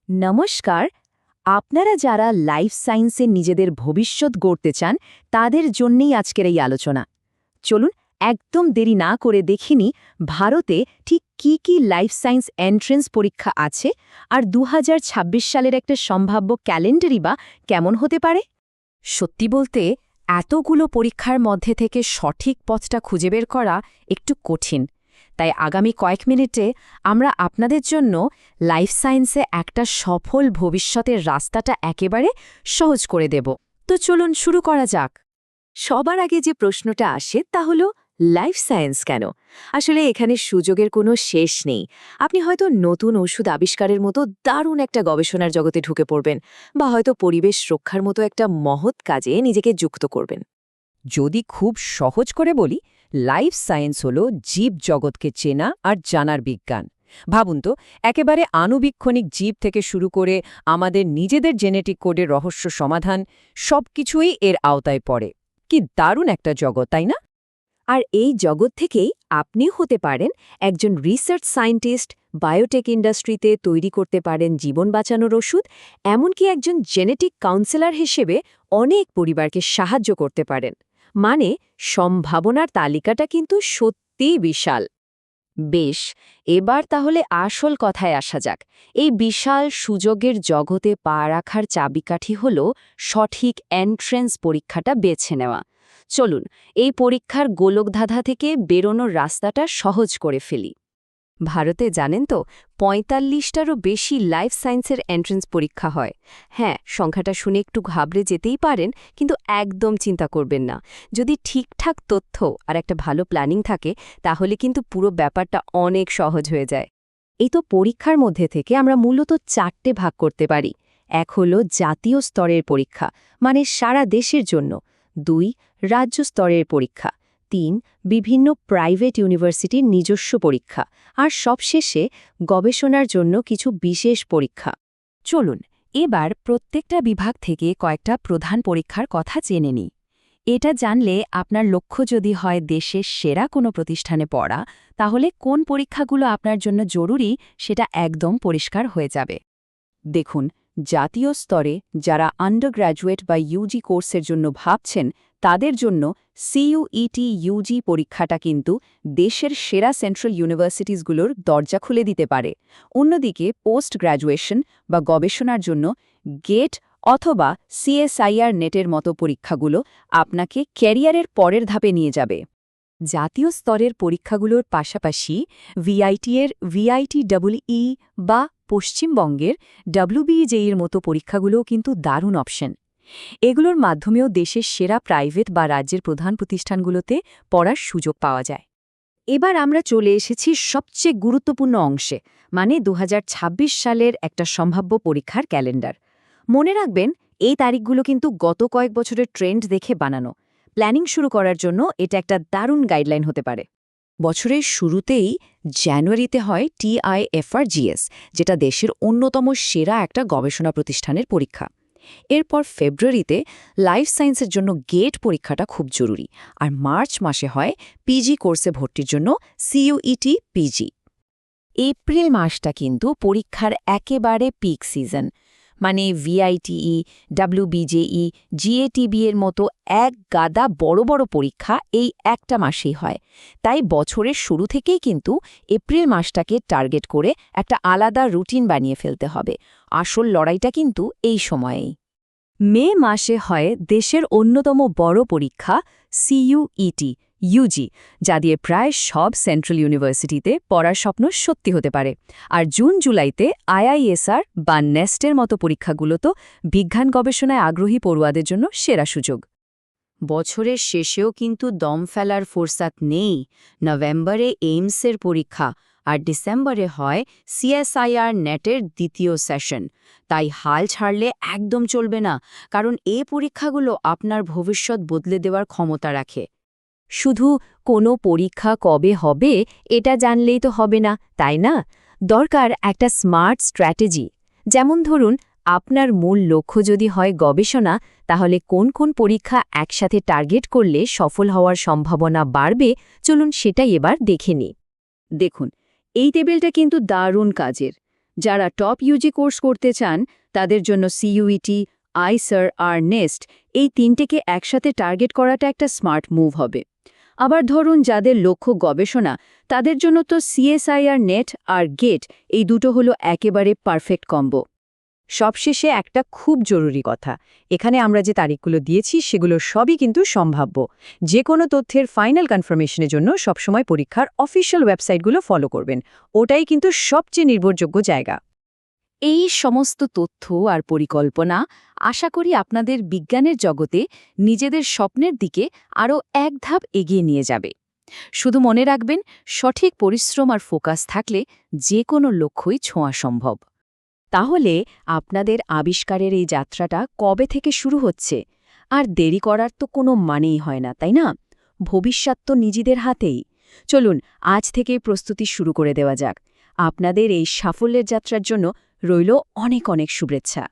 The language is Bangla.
নমস্কার। আপনারা যারা লাইফ সায়েন্সে নিজেদের ভবিষ্যৎ গড়তে চান তাদের জন্যই আজকের এই আলোচনা। চলুন একদম দেরি না করে দেখিনি ভারতে ঠিক কি লাইফ সায়েন্স এন্ট্রেন্স পরীক্ষা আছে আর 2026 সালের একটা সম্ভাব্য ক্যালেন্ডারই বা কেমন হতে পারে। সত্যি বলতে এতগুলো পরীক্ষার মধ্যে থেকে সঠিক পথটা খুঁজে বের করা একটু কঠিন। তাই আগামী কয়েক মিনিটে আমরা আপনাদের জন্য লাইফ সায়েন্সে একটা সফল ভবিষ্যতের রাস্তাটা একেবারে সহজ করে দেব। তো চলুন শুরু করা যাক। সবার আগে যে প্রশ্নটা আসে তা হলো লাইফ সায়েন্স কেন? আসলে এখানে সুযোগের কোনো শেষ নেই। আপনি হয়তো নতুন ওষুধ আবিষ্কারের মতো দারুণ একটা গবেষণার জগতে ঢুকে পড়বেন, বা হয়তো পরিবেশ রক্ষার মতো একটা মহৎ কাজে নিজেকে যুক্ত করবেন। যদি খুব সহজ করে বলি, লাইফ সায়েন্স হল জীব জগৎকে চেনা আর জানার বিজ্ঞান। ভাবুন তো, একেবারে আণুবীক্ষণিক জীব থেকে শুরু করে আমাদের নিজেদের জেনেটিক কোডের রহস্য সমাধান সবকিছুই এর আওতায় পড়ে। কি দারুণ একটা জগৎ, তাই না? আর এই জগৎ থেকেই আপনিও হতে পারেন একজন রিসার্চ সায়েন্টিস্ট, বায়োটেক ইন্ডাস্ট্রিতে তৈরি করতে পারেন জীবন বাঁচানোর ওষুধ, এমনকি একজন জেনেটিক কাউন্সেলর হিসেবে অনেক পরিবারকে সাহায্য করতে পারেন। মানে সম্ভাবনার তালিকাটা কিন্তু সত্যিই বিশাল। বেশ, এবার তাহলে আসল কথায় আসা যাক। এই বিশাল সুযোগের জগতে পা রাখার চাবিকাঠি হল সঠিক এন্ট্রেন্স পরীক্ষাটা বেছে নেওয়া। চলুন এই পরীক্ষার গোলকধাঁধা থেকে বেরোনোর রাস্তাটা সহজ করে ফেলি। ভারতে জানেন তো ৪৫টারও বেশি লাইফ সায়েন্সের এন্ট্রেন্স পরীক্ষা হয়। হ্যাঁ, সংখ্যাটা শুনে একটু ঘাবড়ে যেতেই পারেন, কিন্তু একদম চিন্তা করবেন না। যদি ঠিকঠাক তথ্য আর একটা ভালো প্ল্যানিং থাকে তাহলে কিন্তু পুরো ব্যাপারটা অনেক সহজ হয়ে যায়। এই তো পরীক্ষার মধ্যে থেকে আমরা মূলত 4টে ভাগ করতে পারি। এক হলো জাতীয় স্তরের পরীক্ষা, মানে সারা দেশের জন্য। 2 রাজ্য স্তরের পরীক্ষা। 3 বিভিন্ন প্রাইভেট ইউনিভার্সিটির নিজস্ব পরীক্ষা। আর সবশেষে গবেষণার জন্য কিছু বিশেষ পরীক্ষা। চলুন এবার প্রত্যেকটা বিভাগ থেকে কয়েকটা প্রধান পরীক্ষার কথা জেনে নিই। এটা জানলে আপনার লক্ষ্য যদি হয় দেশের সেরা কোনো প্রতিষ্ঠানে পড়া, তাহলে কোন পরীক্ষাগুলো আপনার জন্য জরুরি সেটা একদম পরিষ্কার হয়ে যাবে। দেখুন, জাতীয় স্তরে যারা আন্ডারগ্র্যাজুয়েট বা ইউজি কোর্সের জন্য ভাবছেন তাদের জন্য সিইউইটি ইউজি পরীক্ষাটা কিন্তু দেশের সেরা সেন্ট্রাল ইউনিভার্সিটিসগুলোর দরজা খুলে দিতে পারে। অন্যদিকে পোস্ট গ্র্যাজুয়েশন বা গবেষণার জন্য গেট অথবা সিএসআইআর নেটের মতো পরীক্ষাগুলো আপনাকে ক্যারিয়ারের পরের ধাপে নিয়ে যাবে। জাতীয় স্তরের পরীক্ষাগুলোর পাশাপাশি ভিআইটিএর ভিআইটিডব্লিউই বা পশ্চিমবঙ্গের ডব্লিউবিজেইর মতো পরীক্ষাগুলোও কিন্তু দারুণ অপশন। এগুলোর মাধ্যমেও দেশের সেরা প্রাইভেট বা রাজ্যের প্রধান প্রতিষ্ঠানগুলোতে পড়ার সুযোগ পাওয়া যায়। এবার আমরা চলে এসেছি সবচেয়ে গুরুত্বপূর্ণ অংশে, মানে 2026 সালের একটা সম্ভাব্য পরীক্ষার ক্যালেন্ডার। মনে রাখবেন, এই তারিখগুলো কিন্তু গত কয়েক বছরের ট্রেন্ড দেখে বানানো। প্ল্যানিং শুরু করার জন্য এটা একটা দারুণ গাইডলাইন হতে পারে। বছরের শুরুতেই জানুয়ারিতে হয় TIFRGS, যেটা দেশের অন্যতম সেরা একটা গবেষণা প্রতিষ্ঠানের পরীক্ষা। এরপর ফেব্রুয়ারিতে লাইফ সায়েন্সের জন্য গেট পরীক্ষাটা খুব জরুরি, আর মার্চ মাসে হয় পিজি কোর্সে ভর্তির জন্য সিইউইটি পিজি। এপ্রিল মাসটা কিন্তু পরীক্ষার একেবারে পিক সিজন, মানে ভিআইটিই, ডব্লিউবিজেই, জিএটিবি এর মতো এক গাদা বড় বড় পরীক্ষা এই একটা মাসেই হয়। তাই বছরের শুরু থেকেই কিন্তু এপ্রিল মাসটাকে টার্গেট করে একটা আলাদা রুটিন বানিয়ে ফেলতে হবে। আসল লড়াইটা কিন্তু এই সময়েই। মে মাসে হয় দেশের অন্যতম বড় পরীক্ষা সিইউইটি ইউজি, যা দিয়ে প্রায় সব সেন্ট্রাল ইউনিভার্সিটিতে পড়ার স্বপ্ন সত্যি হতে পারে। আর জুন জুলাইতে আইআইএসআর বা নেস্টের মতো পরীক্ষাগুলো তো বিজ্ঞান গবেষণায় আগ্রহী পড়ুয়াদের জন্য সেরা সুযোগ। বছরের শেষেও কিন্তু দম ফেলার ফুরসাত নেই। নভেম্বরে এইমসের পরীক্ষা আর ডিসেম্বরে হয় সিএসআইআর নেটের দ্বিতীয় সেশন। তাই হাল ছাড়লে একদম চলবে না, কারণ এই পরীক্ষাগুলো আপনার ভবিষ্যৎ বদলে দেওয়ার ক্ষমতা রাখে। শুধু কোনো পরীক্ষা কবে হবে এটা জানলেই তো হবে না, তাই না? দরকার একটা স্মার্ট স্ট্র্যাটেজি। যেমন ধরুন, আপনার মূল লক্ষ্য যদি হয় গবেষণা, তাহলে কোন কোন পরীক্ষা একসাথে টার্গেট করলে সফল হওয়ার সম্ভাবনা বাড়বে, চলুন সেটাই এবার দেখে নিই। দেখুন, এই টেবিলটা কিন্তু দারুণ কাজের। যারা টপ ইউজি কোর্স করতে চান তাদের জন্য সিইউইটি, আইসার আর নেস্ট এই তিনটেকে একসাথে টার্গেট করাটা একটা স্মার্ট মুভ হবে। আবার ধরুন যাদের লক্ষ্য গবেষণা, তাদের জন্য তো সিএসআইআর নেট আর গেট এই দুটো হলো একেবারে পারফেক্ট কম্বো। সবশেষে একটা খুব জরুরি কথা, এখানে আমরা যে তারিখগুলো দিয়েছি সেগুলো সবই কিন্তু সম্ভাব্য। যে কোনো তথ্যের ফাইনাল কনফার্মেশনের জন্য সবসময় পরীক্ষার অফিসিয়াল ওয়েবসাইটগুলো ফলো করবেন, ওটাই কিন্তু সবচেয়ে নির্ভরযোগ্য জায়গা। এই সমস্ত তথ্য আর পরিকল্পনা আশা করি আপনাদের বিজ্ঞানের জগতে নিজেদের স্বপ্নের দিকে আরও এক ধাপ এগিয়ে নিয়ে যাবে। শুধু মনে রাখবেন, সঠিক পরিশ্রম আর ফোকাস থাকলে যে কোনো লক্ষ্যই ছোঁয়া সম্ভব। তাহলে আপনাদের আবিষ্কারের এই যাত্রাটা কবে থেকে শুরু হচ্ছে? আর দেরি করার তো কোনো মানেই হয় না, তাই না? ভবিষ্যৎ তো নিজেদের হাতেই। চলুন আজ থেকেই প্রস্তুতি শুরু করে দেওয়া যাক। আপনাদের এই সাফল্যের যাত্রার জন্য রইল অনেক অনেক শুভেচ্ছা।